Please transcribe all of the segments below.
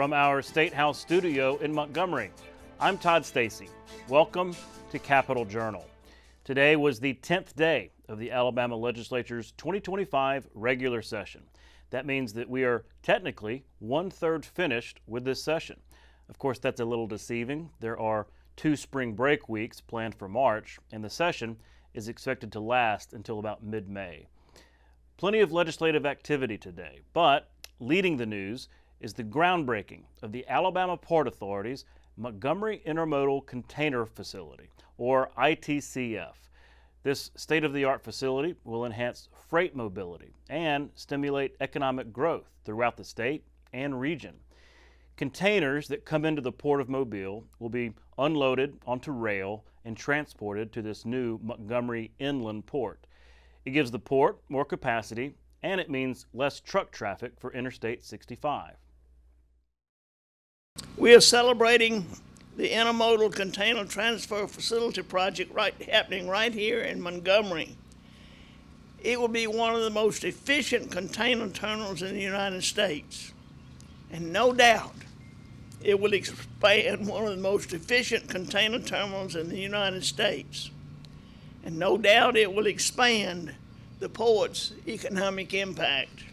from our State House studio in Montgomery. I'm Todd Stacy. Welcome to Capitol Journal. Today was the 10th day of the Alabama Legislature's 2025 regular session. That means that we are technically 1/3 finished with this session. Of course, that's a little deceiving. There are 2 spring break weeks planned for March, and the session is expected to last until about mid-May. Plenty of legislative activity today, but leading the news is the groundbreaking of the Alabama Port Authority's Montgomery Intermodal Container Facility, or ITCF. This state-of-the-art facility will enhance freight mobility and stimulate economic growth throughout the state and region. Containers that come into the Port of Mobile will be unloaded onto rail and transported to this new Montgomery Inland Port. It gives the port more capacity, and it means less truck traffic for Interstate 65. We are celebrating the Intermodal Container Transfer Facility project happening right here in Montgomery. It will be one of the most efficient container terminals in the United States. And no doubt, it will expand one of the most efficient container terminals in the United States. And no doubt it will expand the port's economic impact.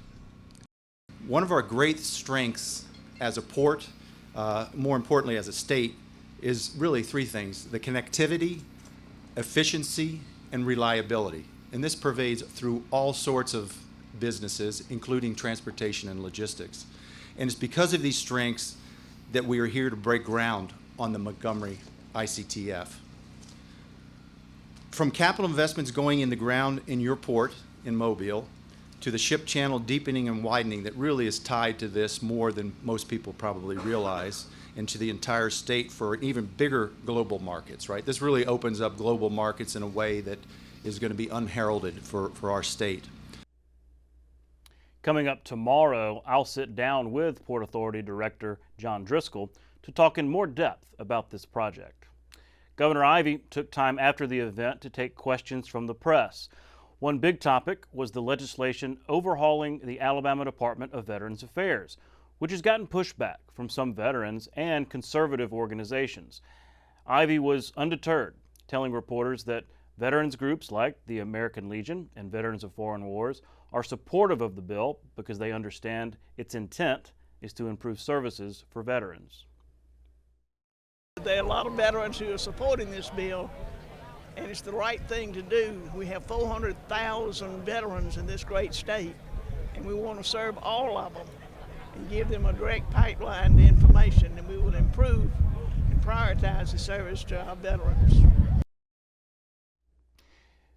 One of our great strengths as a port, more importantly as a state, is really 3 things: the connectivity, efficiency, and reliability. And this pervades through all sorts of businesses, including transportation and logistics. And it's because of these strengths that we are here to break ground on the Montgomery ICTF. From capital investments going in the ground in your port in Mobile, to the ship channel deepening and widening that really is tied to this more than most people probably realize, and to the entire state for even bigger global markets, right? This really opens up global markets in a way that is going to be unheralded for our state. Coming up tomorrow, I'll sit down with Port Authority Director John Driscoll to talk in more depth about this project. Governor Ivey took time after the event to take questions from the press. One big topic was the legislation overhauling the Alabama Department of Veterans Affairs, which has gotten pushback from some veterans and conservative organizations. Ivey was undeterred, telling reporters that veterans groups like the American Legion and Veterans of Foreign Wars are supportive of the bill because they understand its intent is to improve services for veterans. There are a lot of veterans who are supporting this bill, and it's the right thing to do. We have 400,000 veterans in this great state, and we want to serve all of them and give them a direct pipeline to information, and we will improve and prioritize the service to our veterans.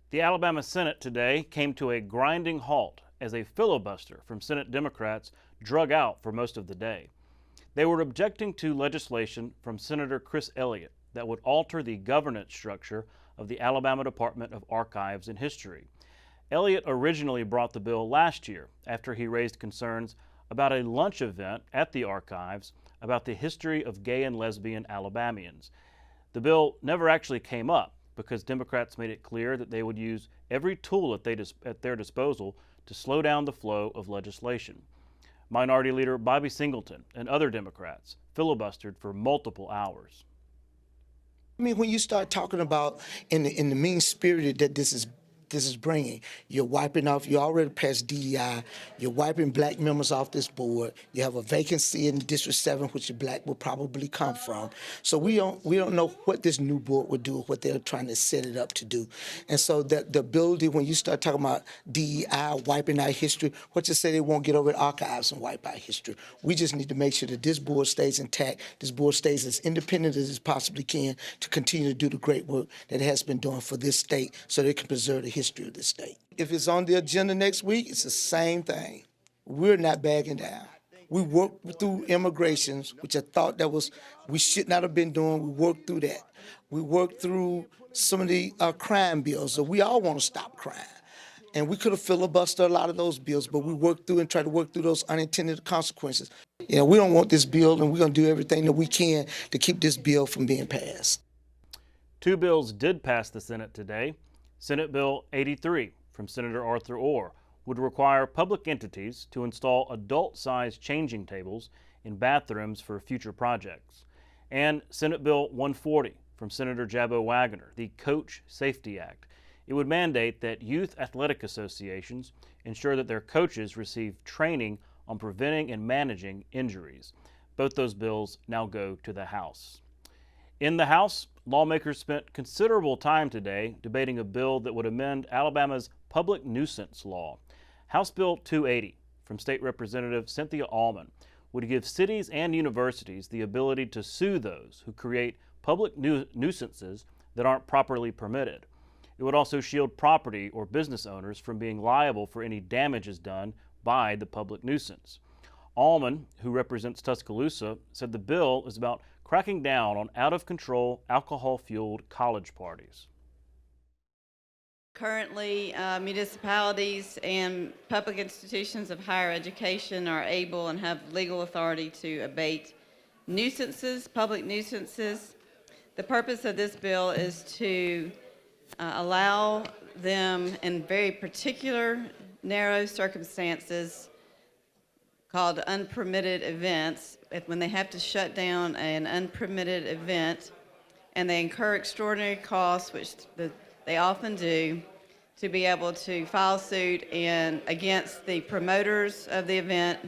The Alabama Senate today came to a grinding halt as a filibuster from Senate Democrats drug out for most of the day. They were objecting to legislation from Senator Chris Elliott that would alter the governance structure of the Alabama Department of Archives and History. Elliott originally brought the bill last year after he raised concerns about a lunch event at the archives about the history of gay and lesbian Alabamians. The bill never actually came up because Democrats made it clear that they would use every tool at their disposal to slow down the flow of legislation. Minority Leader Bobby Singleton and other Democrats filibustered for multiple hours. I mean, when you start talking about in the mean-spirited that this is bringing, you're wiping off, you already passed DEI, you're wiping black members off this board, you have a vacancy in District 7, which the black will probably come from. So we don't know what this new board would do, what they're trying to set it up to do. And so the ability, when you start talking about DEI, wiping out history, what you say they won't get over at archives and wipe out history. We just need to make sure that this board stays intact, this board stays as independent as it possibly can to continue to do the great work that it has been doing for this state so they can preserve the history of the state. If it's on the agenda next week, it's the same thing. We're not backing down. We worked through immigrations, which I thought we should not have been doing. We worked through that. We worked through some of the crime bills. So we all want to stop crime. And we could have filibustered a lot of those bills, but we worked through and tried to work through those unintended consequences. You know, we don't want this bill, and we're going to do everything that we can to keep this bill from being passed. 2 bills did pass the Senate today. Senate Bill 83 from Senator Arthur Orr would require public entities to install adult-sized changing tables in bathrooms for future projects. And Senate Bill 140 from Senator Jabo Waggoner, the Coach Safety Act. It would mandate that youth athletic associations ensure that their coaches receive training on preventing and managing injuries. Both those bills now go to the House. In the House, lawmakers spent considerable time today debating a bill that would amend Alabama's public nuisance law. House Bill 280 from State Representative Cynthia Allman would give cities and universities the ability to sue those who create public nuisances that aren't properly permitted. It would also shield property or business owners from being liable for any damages done by the public nuisance. Allman, who represents Tuscaloosa, said the bill is about cracking down on out-of-control, alcohol-fueled college parties. Currently, municipalities and public institutions of higher education are able and have legal authority to abate nuisances, public nuisances. The purpose of this bill is to allow them in very particular, narrow circumstances called unpermitted events, when they have to shut down an unpermitted event and they incur extraordinary costs, which they often do, to be able to file suit against the promoters of the event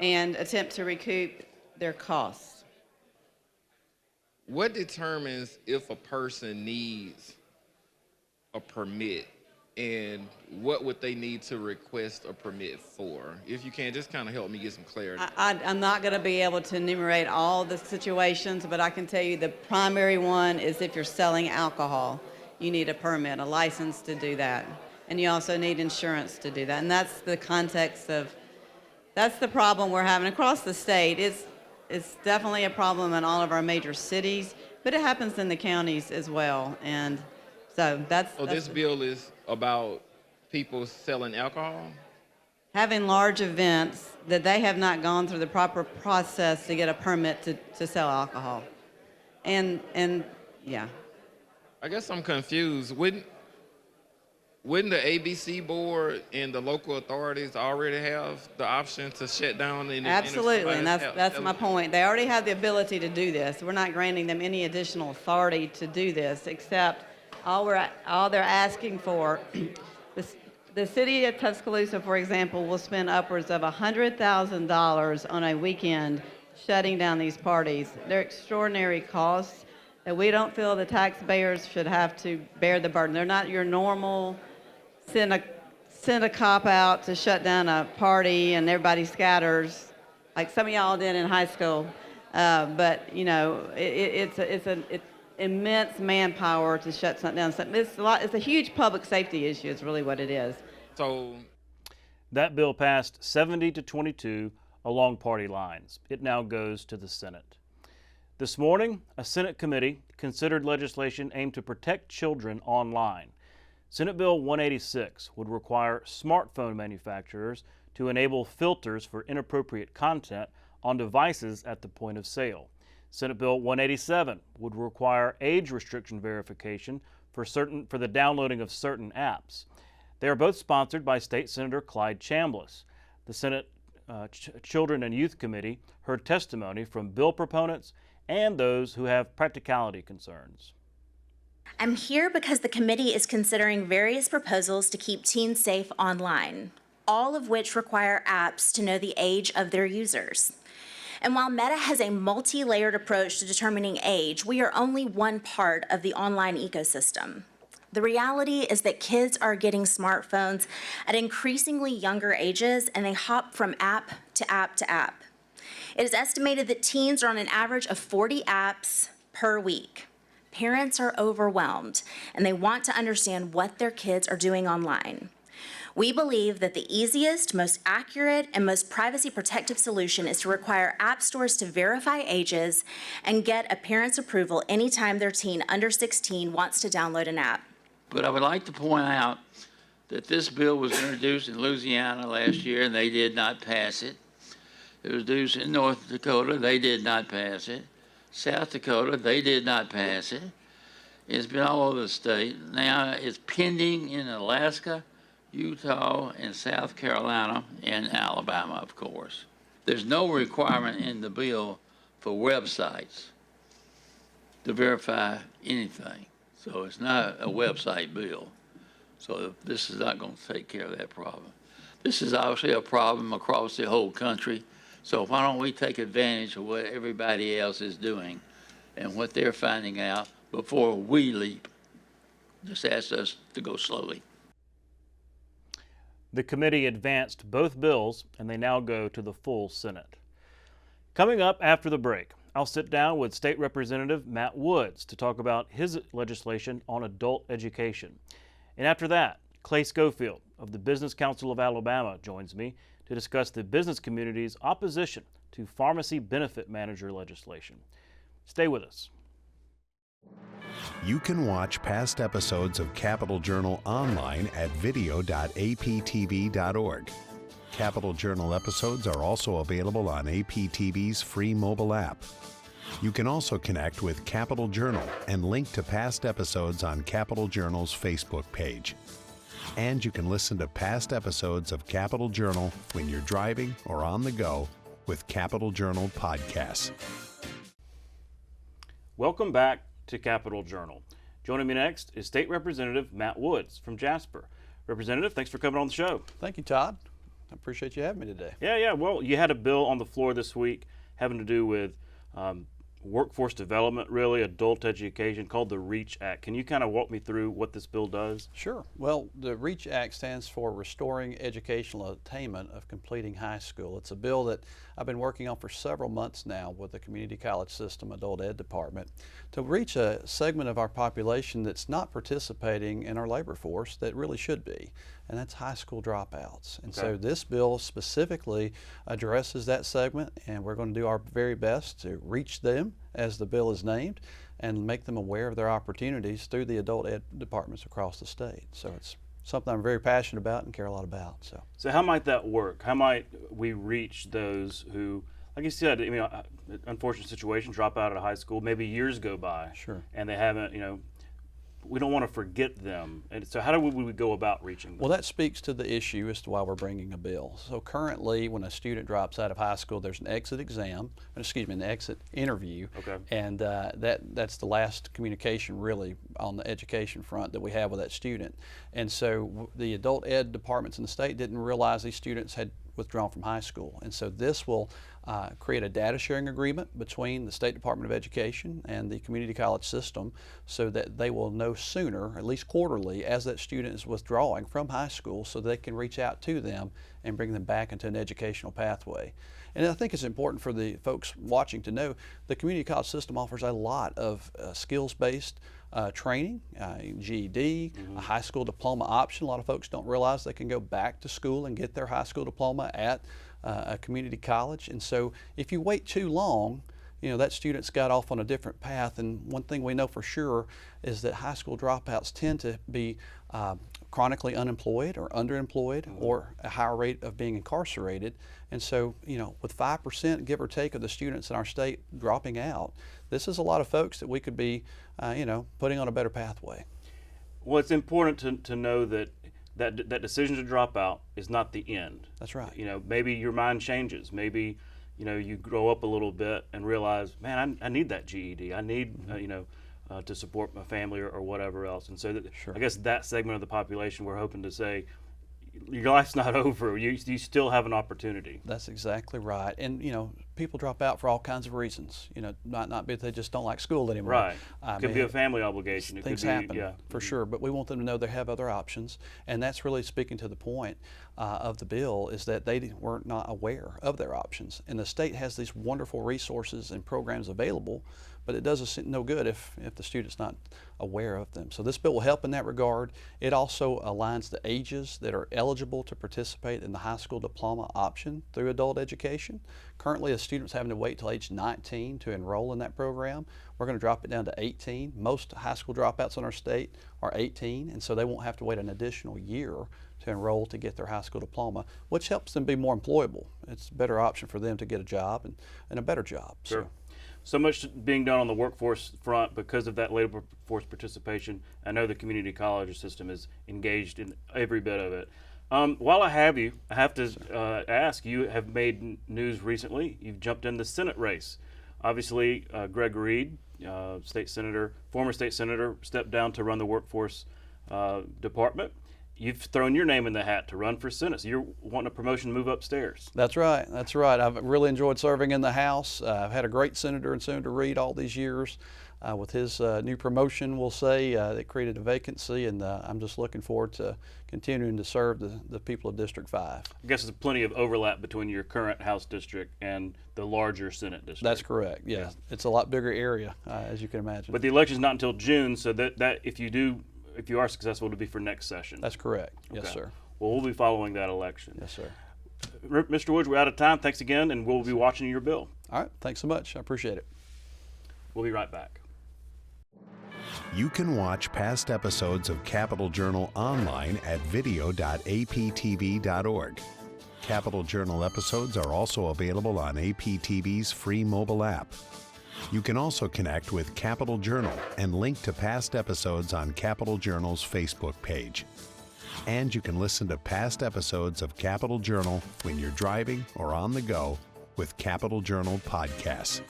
and attempt to recoup their costs. What determines if a person needs a permit, and what would they need to request a permit for? If you can, just kind of help me get some clarity. I'm not going to be able to enumerate all the situations, but I can tell you the primary one is if you're selling alcohol. You need a permit, a license to do that. And you also need insurance to do that. And that's the context of, that's the problem we're having across the state. It's definitely a problem in all of our major cities, but it happens in the counties as well. And so this bill is about people selling alcohol? Having large events that they have not gone through the proper process to get a permit to sell alcohol. And yeah. I guess I'm confused. Wouldn't the ABC board and the local authorities already have the option to shut down? Absolutely, and that's my point. They already have the ability to do this. We're not granting them any additional authority to do this, except all they're asking for. The city of Tuscaloosa, for example, will spend upwards of $100,000 on a weekend shutting down these parties. They're extraordinary costs that we don't feel the taxpayers should have to bear the burden. They're not your normal send a cop out to shut down a party and everybody scatters, like some of y'all did in high school. But you know, it's immense manpower to shut something down. It's a huge public safety issue. Is really what it is. So that bill passed 70-22 along party lines. It now goes to the Senate. This morning, a Senate committee considered legislation aimed to protect children online. Senate Bill 186 would require smartphone manufacturers to enable filters for inappropriate content on devices at the point of sale. Senate Bill 187 would require age restriction verification for the downloading of certain apps. They are both sponsored by State Senator Clyde Chambliss. The Senate Children and Youth Committee heard testimony from bill proponents and those who have practicality concerns. I'm here because the committee is considering various proposals to keep teens safe online, all of which require apps to know the age of their users. And while Meta has a multi-layered approach to determining age, we are only one part of the online ecosystem. The reality is that kids are getting smartphones at increasingly younger ages, and they hop from app to app to app. It is estimated that teens are on an average of 40 apps per week. Parents are overwhelmed, and they want to understand what their kids are doing online. We believe that the easiest, most accurate, and most privacy-protective solution is to require app stores to verify ages and get a parent's approval anytime their teen under 16 wants to download an app. But I would like to point out that this bill was introduced in Louisiana last year, and they did not pass it. It was introduced in North Dakota. They did not pass it. South Dakota, they did not pass it. It's been all over the state. Now it's pending in Alaska, Utah, and South Carolina, and Alabama, of course. There's no requirement in the bill for websites to verify anything. So it's not a website bill. So this is not going to take care of that problem. This is obviously a problem across the whole country. So why don't we take advantage of what everybody else is doing and what they're finding out before we leap? Just ask us to go slowly. The committee advanced both bills, and they now go to the full Senate. Coming up after the break, I'll sit down with State Representative Matt Woods to talk about his legislation on adult education. And after that, Clay Scofield of the Business Council of Alabama joins me to discuss the business community's opposition to pharmacy benefit manager legislation. Stay with us. You can watch past episodes of Capital Journal online at video.aptv.org. Capital Journal episodes are also available on APTV's free mobile app. You can also connect with Capital Journal and link to past episodes on Capital Journal's Facebook page. And you can listen to past episodes of Capital Journal when you're driving or on the go with Capital Journal podcasts. Welcome back to Capital Journal. Joining me next is State Representative Matt Woods from Jasper. Representative, thanks for coming on the show. Thank you, Todd. I appreciate you having me today. Yeah. Well, you had a bill on the floor this week having to do with workforce development, really, adult education, called the REACH Act. Can you kind of walk me through what this bill does? Sure. Well, the REACH Act stands for Restoring Educational Attainment of Completing High School. It's a bill that I've been working on for several months now with the Community College System Adult Ed Department to reach a segment of our population that's not participating in our labor force that really should be, and that's high school dropouts. And so this bill specifically addresses that segment, and we're going to do our very best to reach them, as the bill is named, and make them aware of their opportunities through the adult ed departments across the state. So it's something I'm very passionate about and care a lot about. So how might that work? How might we reach those who, like you said, unfortunate situation, drop out of high school, maybe years go by, Sure. and they haven't, we don't want to forget them. And so how do we go about reaching them? Well, that speaks to the issue as to why we're bringing a bill. So currently, when a student drops out of high school, there's an exit an exit interview. Okay. And that's the last communication really on the education front that we have with that student. And so the adult ed departments in the state didn't realize these students had withdrawn from high school. And so this will create a data sharing agreement between the State Department of Education and the community college system so that they will know sooner, at least quarterly, as that student is withdrawing from high school so they can reach out to them and bring them back into an educational pathway. And I think it's important for the folks watching to know the community college system offers a lot of skills-based training, GED, a high school diploma option. A lot of folks don't realize they can go back to school and get their high school diploma at a community college. And so if you wait too long, that student's got off on a different path. And one thing we know for sure is that high school dropouts tend to be chronically unemployed or underemployed or a higher rate of being incarcerated. And so, with 5%, give or take, of the students in our state dropping out, this is a lot of folks that we could be, putting on a better pathway. Well, it's important to know that decision to drop out is not the end. That's right. Maybe your mind changes. Maybe, you grow up a little bit and realize, man, I need that GED. I need, to support my family or whatever else. And so Sure. I guess that segment of the population, we're hoping to say, your life's not over. You still have an opportunity. That's exactly right. And, people drop out for all kinds of reasons. Not because they just don't like school anymore. Right. Could be a family obligation. Things happen, for sure. But we want them to know they have other options. And that's really speaking to the point of the bill, is that they were not aware of their options. And the state has these wonderful resources and programs available, but it does us no good if the student's not aware of them. So this bill will help in that regard. It also aligns the ages that are eligible to participate in the high school diploma option through adult education. Currently, a student's having to wait till age 19 to enroll in that program. We're going to drop it down to 18. Most high school dropouts in our state are 18, and so they won't have to wait an additional year to enroll to get their high school diploma, which helps them be more employable. It's a better option for them to get a job and a better job. Sure. So much being done on the workforce front because of that labor force participation. I know the community college system is engaged in every bit of it. While I have you, I have to ask, you have made news recently. You've jumped in the Senate race. Obviously, Greg Reed, former state senator, stepped down to run the workforce department. You've thrown your name in the hat to run for Senate. So you're wanting a promotion to move upstairs. That's right. That's right. I've really enjoyed serving in the House. I've had a great senator in Senator Reed all these years. With his new promotion, we'll say, that created a vacancy, and I'm just looking forward to continuing to serve the people of District 5. I guess there's plenty of overlap between your current House district and the larger Senate district. That's correct, yeah. It's a lot bigger area, as you can imagine. But the election's not until June, so that if you are successful, it'll be for next session. That's correct. Okay. Yes, sir. Well, we'll be following that election. Yes, sir. Mr. Woods, we're out of time. Thanks again, and we'll be watching your bill. All right. Thanks so much. I appreciate it. We'll be right back. You can watch past episodes of Capital Journal online at video.aptv.org. Capital Journal episodes are also available on APTV's free mobile app. You can also connect with Capital Journal and link to past episodes on Capital Journal's Facebook page. And you can listen to past episodes of Capital Journal when you're driving or on the go with Capital Journal podcasts.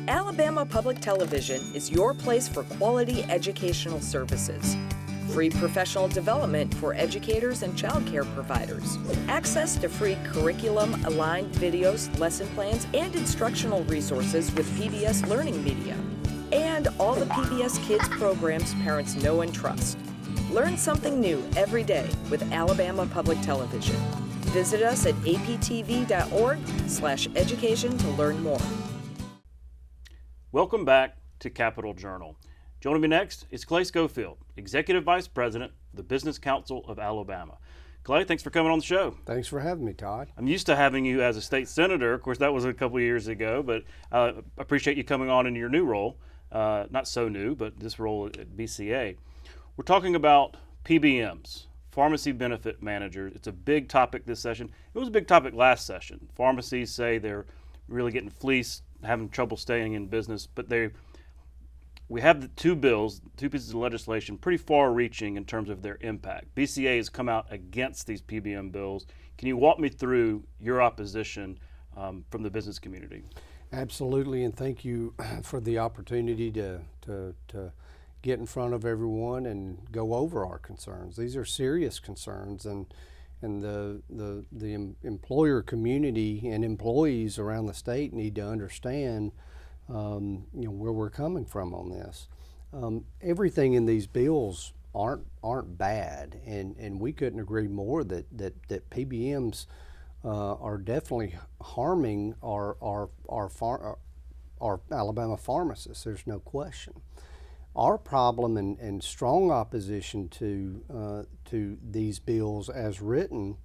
Alabama Public Television is your place for quality educational services. Free professional development for educators and child care providers. Access to free curriculum-aligned videos, lesson plans, and instructional resources with PBS Learning Media. And all the PBS Kids programs parents know and trust. Learn something new every day with Alabama Public Television. Visit us at aptv.org/education to learn more. Welcome back to Capital Journal. Joining me next is Clay Scofield, Executive Vice President of the Business Council of Alabama. Clay, thanks for coming on the show. Thanks for having me, Todd. I'm used to having you as a state senator. Of course, that was a couple of years ago, but I appreciate you coming on in your new role. Not so new, but this role at BCA. We're talking about PBMs, pharmacy benefit managers. It's a big topic this session. It was a big topic last session. Pharmacies say they're really getting fleeced, having trouble staying in business, but we have the two pieces of legislation, pretty far-reaching in terms of their impact. BCA has come out against these PBM bills. Can you walk me through your opposition from the business community? Absolutely, and thank you for the opportunity to get in front of everyone and go over our concerns. These are serious concerns, and the employer community and employees around the state need to understand where we're coming from on this. Everything in these bills aren't bad, and we couldn't agree more that PBMs are definitely harming our Alabama pharmacists. There's no question. Our problem and strong opposition to these bills as written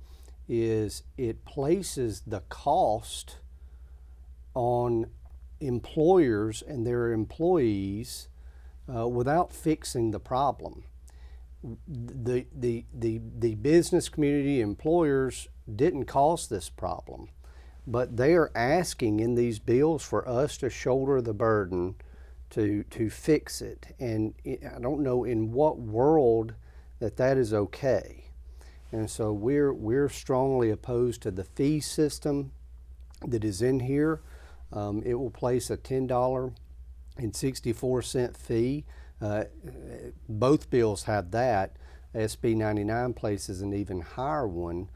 is it places the cost on employers and their employees without fixing the problem. The business community, employers didn't cause this problem, but they are asking in these bills for us to shoulder the burden to fix it. And I don't know in what world that is okay. And so we're strongly opposed to the fee system that is in here. It will place a $10.64 fee. Both bills have that. SB 99 places an even higher one.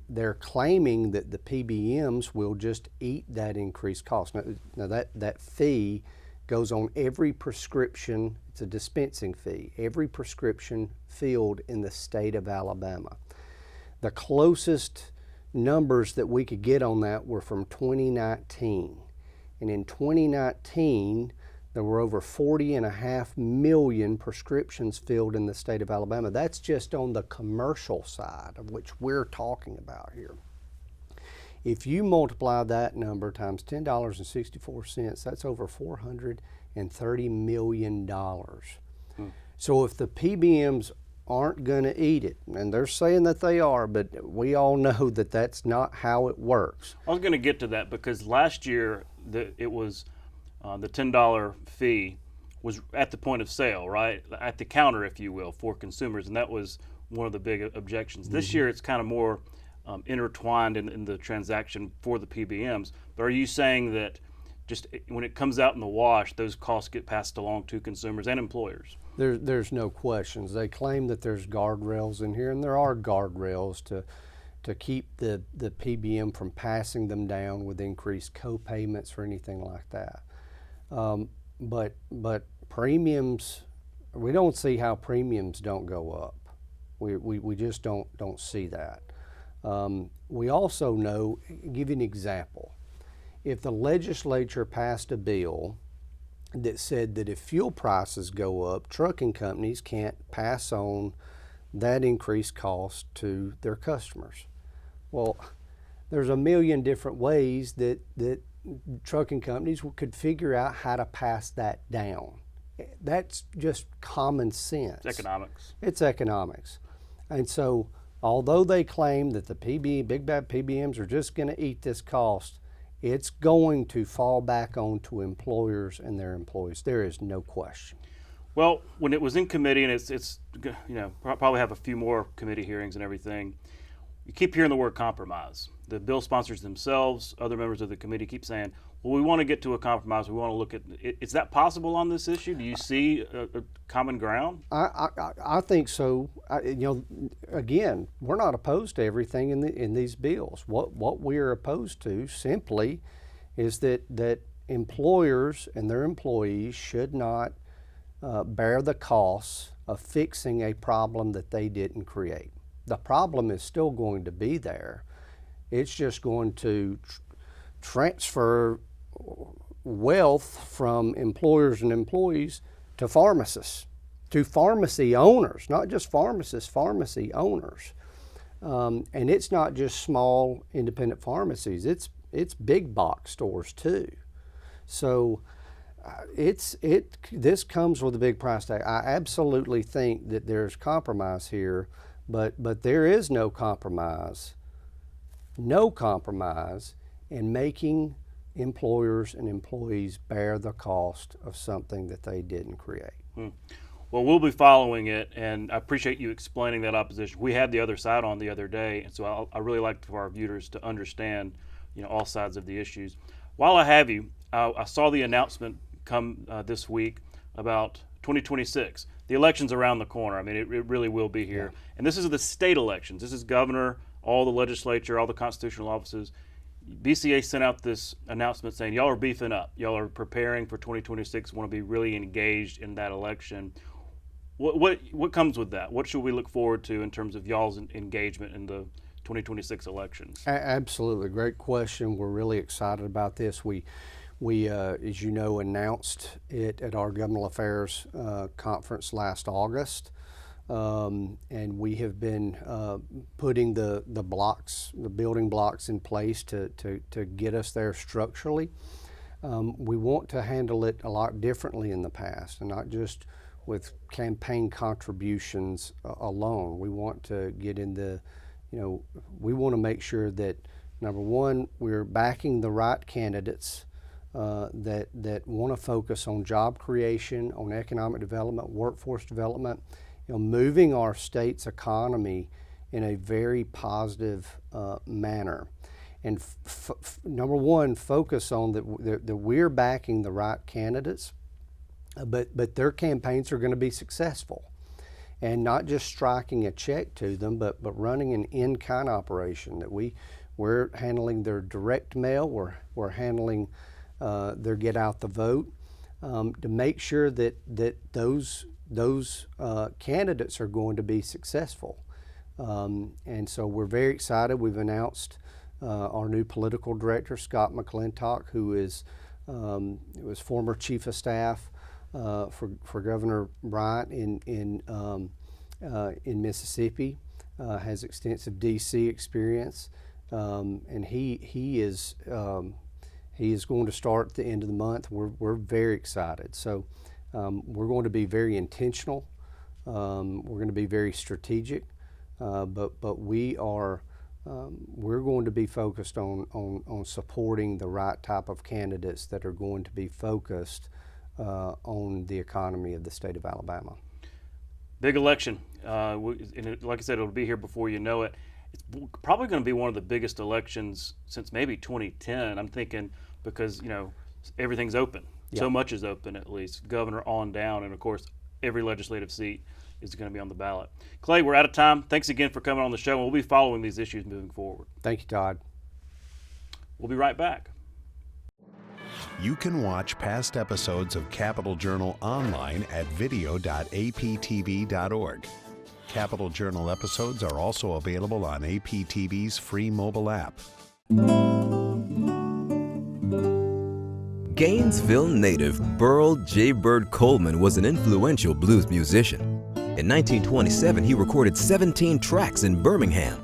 They're claiming that the PBMs will just eat that increased cost. Now that fee goes on every prescription. It's a dispensing fee, every prescription filled in the state of Alabama. The closest numbers that we could get on that were from 2019. And in 2019, there were over 40.5 million prescriptions filled in the state of Alabama. That's just on the commercial side, of which we're talking about here. If you multiply that number times $10.64, that's over $430 million. So if the PBMs aren't going to eat it, and they're saying that they are, but we all know that that's not how it works. I was going to get to that because last year it was the $10 fee was at the point of sale, right? At the counter, if you will, for consumers, and that was one of the big objections. This year it's kind of more intertwined in the transaction for the PBMs. But are you saying that just when it comes out in the wash, those costs get passed along to consumers and employers? There's no questions. They claim that there's guardrails in here, and there are guardrails to keep the PBM from passing them down with increased co-payments or anything like that. But premiums, we don't see how premiums don't go up. We just don't see that. We also know, give you an example. If the legislature passed a bill that said that if fuel prices go up, trucking companies can't pass on that increased cost to their customers. Well, there's a million different ways that trucking companies could figure out how to pass that down. That's just common sense. It's economics. It's economics. And so, although they claim that the big bad PBMs are just going to eat this cost, it's going to fall back onto employers and their employees. There is no question. Well, when it was in committee, and it's probably have a few more committee hearings and everything, you keep hearing the word compromise. The bill sponsors themselves, other members of the committee keep saying, well, we want to get to a compromise. We want to look at, is that possible on this issue? Do you see a common ground? I think so. Again, we're not opposed to everything in these bills. What we're opposed to simply is that employers and their employees should not bear the costs of fixing a problem that they didn't create. The problem is still going to be there. It's just going to transfer wealth from employers and employees to pharmacists, to pharmacy owners, not just pharmacists, pharmacy owners. And it's not just small independent pharmacies, it's big box stores too. So this comes with a big price tag. I absolutely think that there's compromise here, but there is no compromise in making employers and employees bear the cost of something that they didn't create. Well, we'll be following it, and I appreciate you explaining that opposition. We had the other side on the other day, and so I really like for our viewers to understand, all sides of the issues. While I have you, I saw the announcement come this week about 2026. The election's around the corner. I mean, it really will be here. Yeah. And this is the state elections. This is governor, all the legislature, all the constitutional offices. BCA sent out this announcement saying, y'all are beefing up. Y'all are preparing for 2026, want to be really engaged in that election. What comes with that? What should we look forward to in terms of y'all's engagement in the 2026 elections? Absolutely. Great question. We're really excited about this. We as you know, announced it at our Governmental Affairs conference last August. And we have been putting the building blocks in place to get us there structurally. We want to handle it a lot differently in the past, and not just with campaign contributions alone. We want to get into, we want to make sure that, number one, we're backing the right candidates that want to focus on job creation, on economic development, workforce development, moving our state's economy in a very positive manner. And number one, focus on that we're backing the right candidates, but their campaigns are going to be successful. And not just striking a check to them, but running an in-kind operation, that we're handling their direct mail, we're handling their get out the vote, to make sure that those candidates are going to be successful. And so we're very excited. We've announced our new political director, Scott McClintock, who was former chief of staff for Governor Bryant in Mississippi, has extensive DC experience, and he is going to start at the end of the month. We're very excited. So we're going to be very intentional. We're going to be very strategic, but we're going to be focused on supporting the right type of candidates that are going to be focused on the economy of the state of Alabama. Big election Like I said, it'll be here before you know it. It's probably going to be one of the biggest elections since maybe 2010. I'm thinking because, everything's open. Yeah. So much is open, at least, governor on down. And, of course, every legislative seat is going to be on the ballot. Clay, we're out of time. Thanks again for coming on the show. And we'll be following these issues moving forward. Thank you, Todd. We'll be right back. You can watch past episodes of Capital Journal online at video.aptv.org. Capital Journal episodes are also available on APTV's free mobile app. Gainesville native Burl J. Bird Coleman was an influential blues musician. In 1927, he recorded 17 tracks in Birmingham.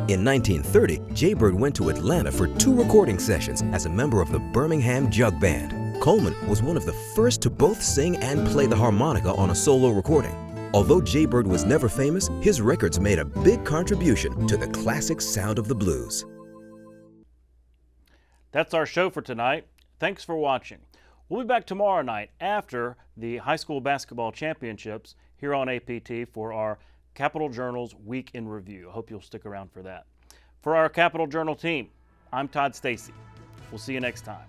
In 1930, J. Bird went to Atlanta for 2 recording sessions as a member of the Birmingham Jug Band. Coleman was one of the first to both sing and play the harmonica on a solo recording. Although J. Bird was never famous, his records made a big contribution to the classic sound of the blues. That's our show for tonight. Thanks for watching. We'll be back tomorrow night after the high school basketball championships here on APT for our Capital Journal's Week in Review. I hope you'll stick around for that. For our Capital Journal team, I'm Todd Stacy. We'll see you next time.